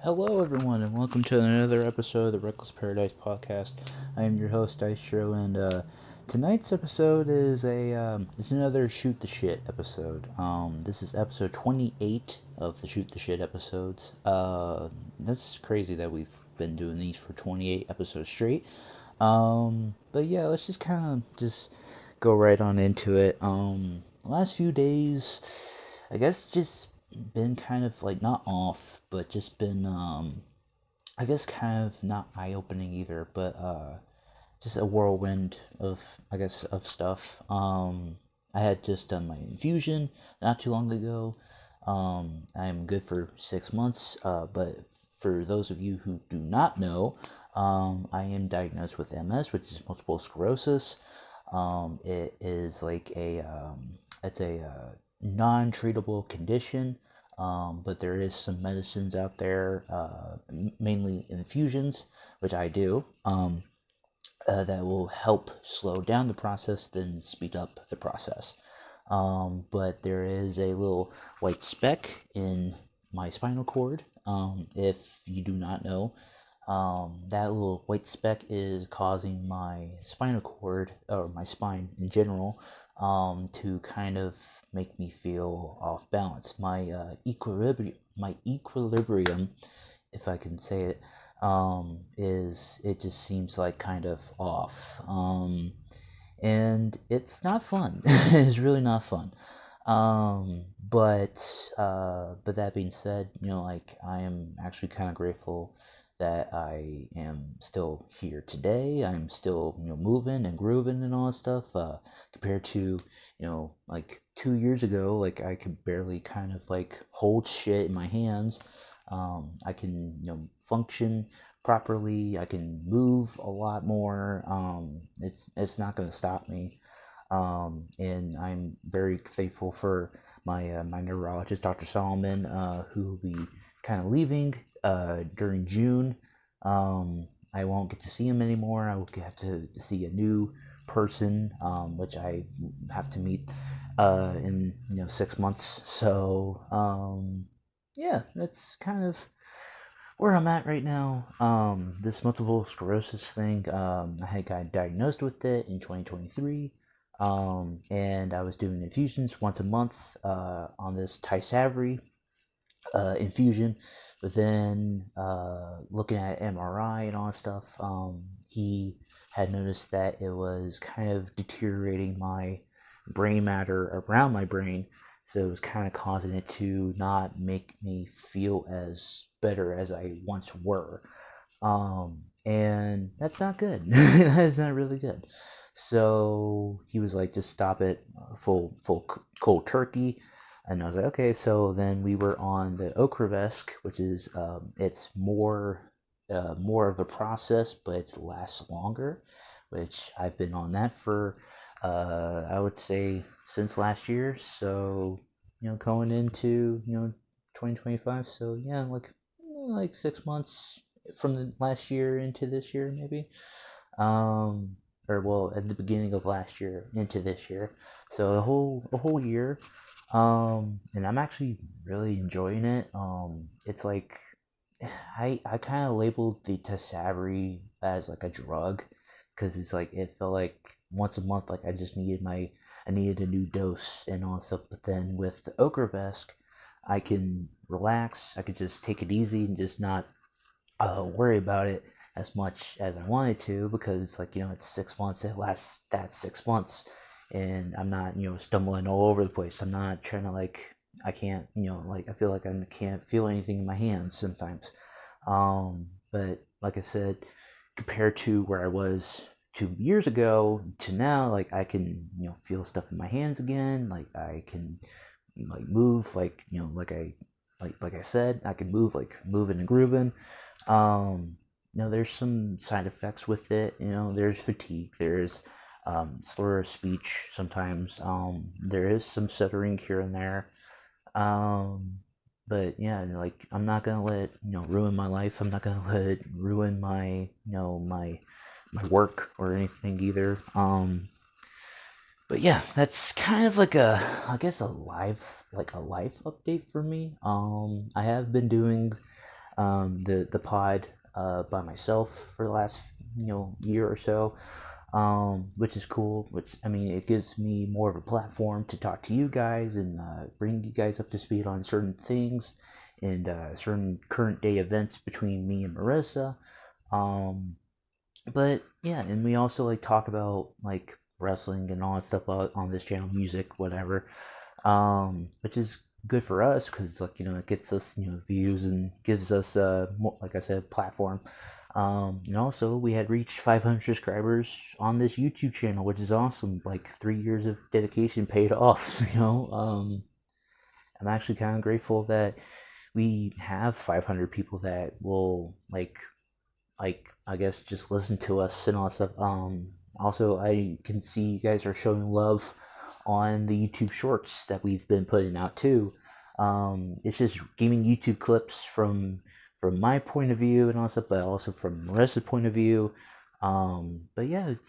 Hello, everyone, and welcome to another episode of the Reckless Paradise podcast. I am your host, Dystro, and tonight's episode is another shoot the shit episode. This is episode 28 of the shoot the shit episodes. That's crazy that we've been doing these for 28 episodes straight. But yeah, let's just kind of just go right on into it. Last few days, I guess just been kind of like not off, but just been I guess kind of not eye opening either, but just a whirlwind of of stuff. I had just done my infusion not too long ago. I'm good for 6 months, but for those of you who do not know, I am diagnosed with MS, which is multiple sclerosis. It is like it's a non-treatable condition, but there is some medicines out there, mainly infusions, which I do, that will help slow down the process, then speed up the process. But there is a little white speck in my spinal cord. If you do not know, that little white speck is causing my spinal cord, or my spine in general, to kind of make me feel off balance. My equilibrium, if I can say it, is it just seems like kind of off. And it's not fun. It's really not fun. But that being said, like I am actually kind of grateful that I am still here today. I'm still, moving and grooving and all that stuff. Compared to, like 2 years ago, like I could barely kind of like hold shit in my hands. I can, function properly. I can move a lot more. It's not going to stop me. And I'm very thankful for my neurologist, Dr. Solomon, who will be kind of leaving during June. I won't get to see him anymore. I will have to see a new person, which I have to meet in 6 months. So yeah, that's kind of where I'm at right now. This multiple sclerosis thing, I had got diagnosed with it in 2023, and I was doing infusions once a month on this Tysabri infusion. But then, looking at MRI and all that stuff, he had noticed that it was kind of deteriorating my brain matter around my brain, so it was kind of causing it to not make me feel as better as I once were. And that's not good. That is not really good. So he was like, just stop it, full cold turkey. And I was like, okay. So then we were on the Ocrevesque, which is it's more of a process, but it lasts longer. Which I've been on that for I would say since last year. So going into 2025. So yeah, like 6 months from the last year into this year, maybe. Um, or well, at the beginning of last year into this year, so a whole year. And I'm actually really enjoying it. It's like I kind of labeled the Tesavri as like a drug, because it's like it felt like once a month, like I needed a new dose and all that stuff. But then with the Ocrevesque, I can relax. I could just take it easy and just not worry about it as much as I wanted to, because it's like, it's 6 months. It lasts that 6 months, and I'm not, stumbling all over the place. I'm not trying to like, I can't, like I feel like I can't feel anything in my hands sometimes. But like I said, compared to where I was 2 years ago to now, like I can, feel stuff in my hands again. Like I can like move, like like I said, I can move, like moving and grooving. There's some side effects with it. There's fatigue. There's slur of speech sometimes. There is some stuttering here and there. Um, but yeah, like I'm not gonna let it, ruin my life. I'm not gonna let it ruin my work or anything either. But yeah, that's kind of like I guess a life update for me. I have been doing the pod by myself for the last year or so, which is cool. Which, I mean, it gives me more of a platform to talk to you guys and bring you guys up to speed on certain things and certain current day events between me and Marissa. Um, but yeah, and we also like talk about like wrestling and all that stuff on this channel, music, whatever. Which is good for us because like it gets us views and gives us more, like I said, platform. And also we had reached 500 subscribers on this YouTube channel, which is awesome. Like 3 years of dedication paid off. I'm actually kind of grateful that we have 500 people that will like I guess just listen to us and all that stuff. Also I can see you guys are showing love on the YouTube shorts that we've been putting out too. It's just giving YouTube clips from my point of view and all that stuff, but also from Marissa's point of view. But yeah, it's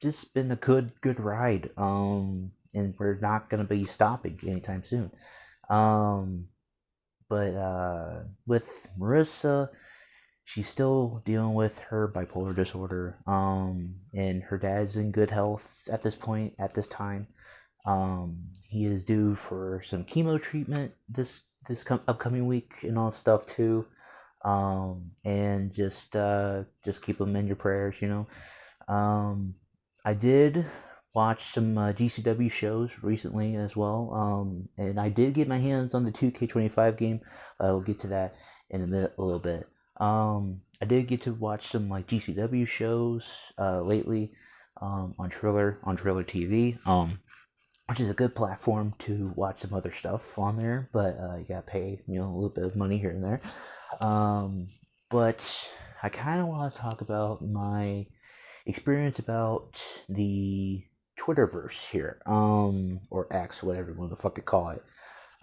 just been a good ride. And we're not gonna be stopping anytime soon. Um, but with Marissa, she's still dealing with her bipolar disorder. And her dad's in good health at this point, at this time. He is due for some chemo treatment this upcoming week and all stuff too. And just keep him in your prayers. Um, I did watch some GCW shows recently as well. And I did get my hands on the 2K25 game. I'll get to that in a little bit. I did get to watch some like GCW shows lately on Triller TV. Which is a good platform to watch some other stuff on there, but you gotta pay a little bit of money here and there. Um, but I kind of want to talk about my experience about the Twitterverse here, or X, whatever you want to fucking call it.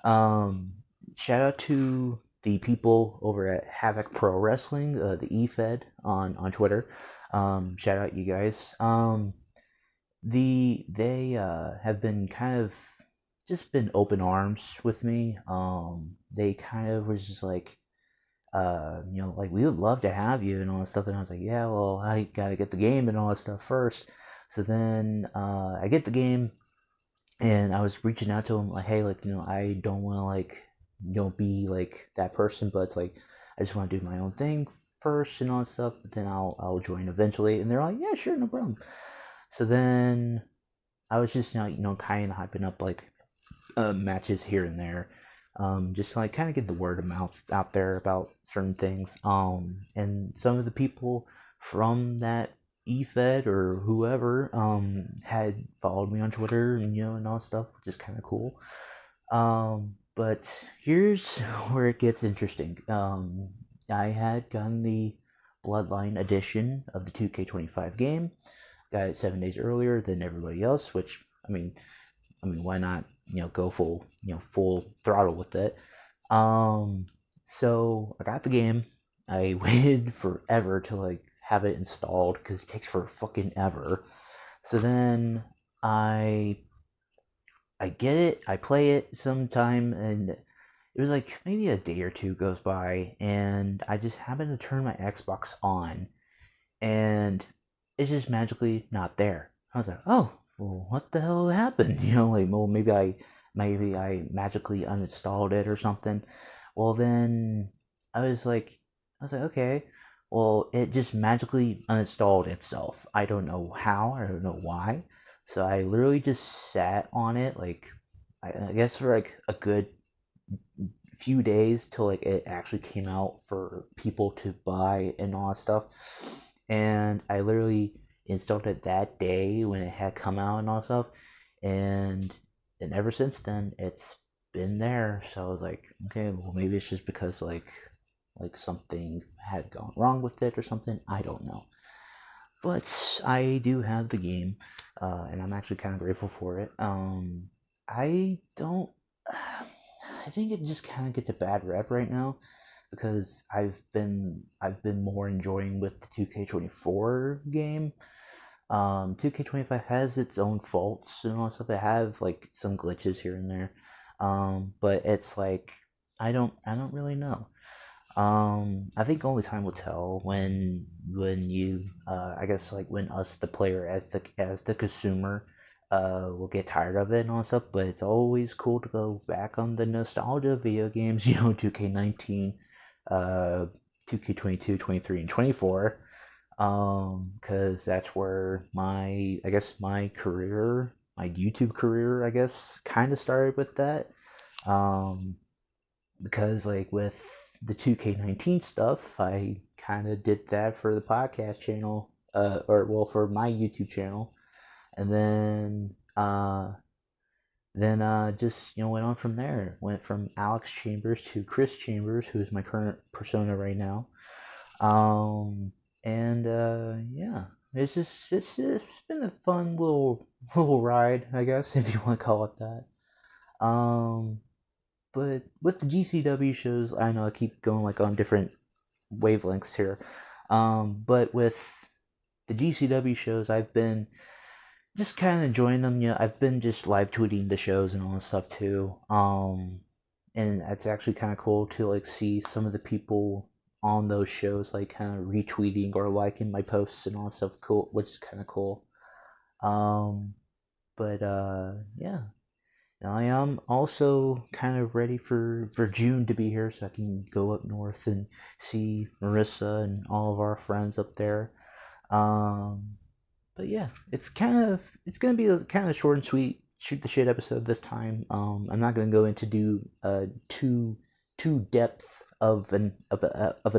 Um, Shout out to the people over at Havoc Pro Wrestling, the eFed on Twitter. Shout out you guys. They have been kind of just been open arms with me. They kind of was just like, like we would love to have you and all that stuff. And I was like, yeah, well, I gotta get the game and all that stuff first. So then I get the game, and I was reaching out to them like, hey, like I don't want to like be like that person, but it's like I just want to do my own thing first and all that stuff. But then I'll join eventually. And they're like, yeah, sure, no problem. So then I was just kind of hyping up like matches here and there, just to, like kind of get the word of mouth out there about certain things. And some of the people from that eFed or whoever had followed me on Twitter and and all that stuff, which is kind of cool. But here's where it gets interesting. I had gotten the Bloodline edition of the 2K25 game. Got it 7 days earlier than everybody else, which I mean, why not? Go full throttle with it. So I got the game. I waited forever to like have it installed because it takes for fucking ever. So then I I get it. I play it sometime, and it was like maybe a day or two goes by, and I just happen to turn my Xbox on, and it's just magically not there. I was like, oh, well, what the hell happened? Like, well, maybe I magically uninstalled it or something. Well, then I was like, okay, well, it just magically uninstalled itself. I don't know how. I don't know why. So I literally just sat on it, like, I guess for like a good few days till like it actually came out for people to buy and all that stuff. And I literally installed it that day when it had come out and all that stuff. And and ever since then it's been there. So I was like, okay, well maybe it's just because like something had gone wrong with it or something. I don't know. But I do have the game, and I'm actually kind of grateful for it. I don't. I think it just kind of gets a bad rep right now because I've been more enjoying with the 2K24 game. 2K25 has its own faults and all that stuff. It have like some glitches here and there, but it's like I don't really know. I think only time will tell when you I guess like when us the player as the consumer will get tired of it and all that stuff. But it's always cool to go back on the nostalgia of video games. 2K19, uh, 2K22, 23, and 24. Because that's where I guess my career, my YouTube career, I guess, kind of started with that. Um, because like with the 2K19 stuff, I kind of did that for the podcast channel, or well, for my YouTube channel, and then just went on from there. Went from Alex Chambers to Chris Chambers, who's my current persona right now. Um, and yeah, it's been a fun little ride, I guess, if you want to call it that. Um, but with the GCW shows, I know I keep going like on different wavelengths here. But with the GCW shows, I've been just kind of enjoying them. I've been just live tweeting the shows and all that stuff too. And it's actually kind of cool to like see some of the people on those shows like kind of retweeting or liking my posts and all that stuff. Cool, which is kind of cool. Um, but yeah. Now I am also kind of ready for June to be here so I can go up north and see Marissa and all of our friends up there. Um, but yeah, it's gonna be a kind of short and sweet shoot the shit episode this time. I'm not gonna go into do too depth of an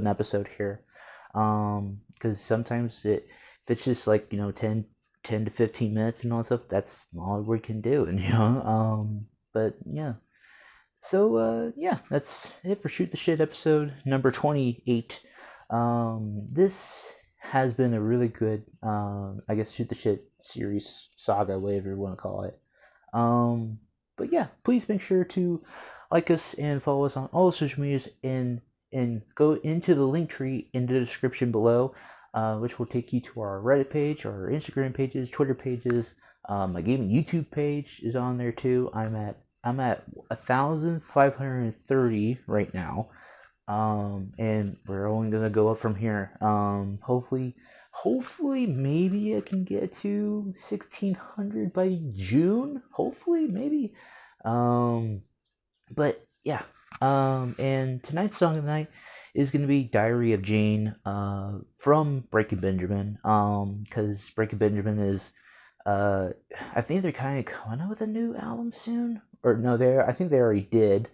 episode here. Because sometimes if it's just like 10 to 15 minutes and all that stuff, that's all we can do, and but yeah. So yeah, that's it for Shoot the Shit episode number 28. This has been a really good I guess Shoot the Shit series saga, whatever you want to call it. Um but yeah, please make sure to like us and follow us on all the social medias and go into the link tree in the description below, which will take you to our Reddit page, our Instagram pages, Twitter pages. My gaming YouTube page is on there too. I'm at 1,530 right now, and we're only gonna go up from here. Hopefully, maybe I can get to 1,600 by June. Hopefully, maybe. Um, but yeah. And tonight's song of the night is gonna be "Diary of Jane" from Breaking Benjamin. Because Breaking Benjamin is I think they're kind of coming out with a new album soon, or no, I think they already did.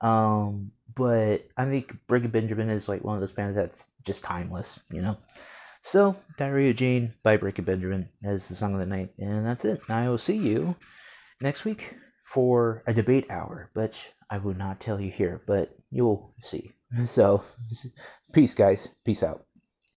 But I think Breaking Benjamin is like one of those bands that's just timeless. So, Diary of Jane by Breaking Benjamin is the song of the night, and that's it. I will see you next week for a debate hour, but I will not tell you here, but you'll see. So, peace, guys. Peace out.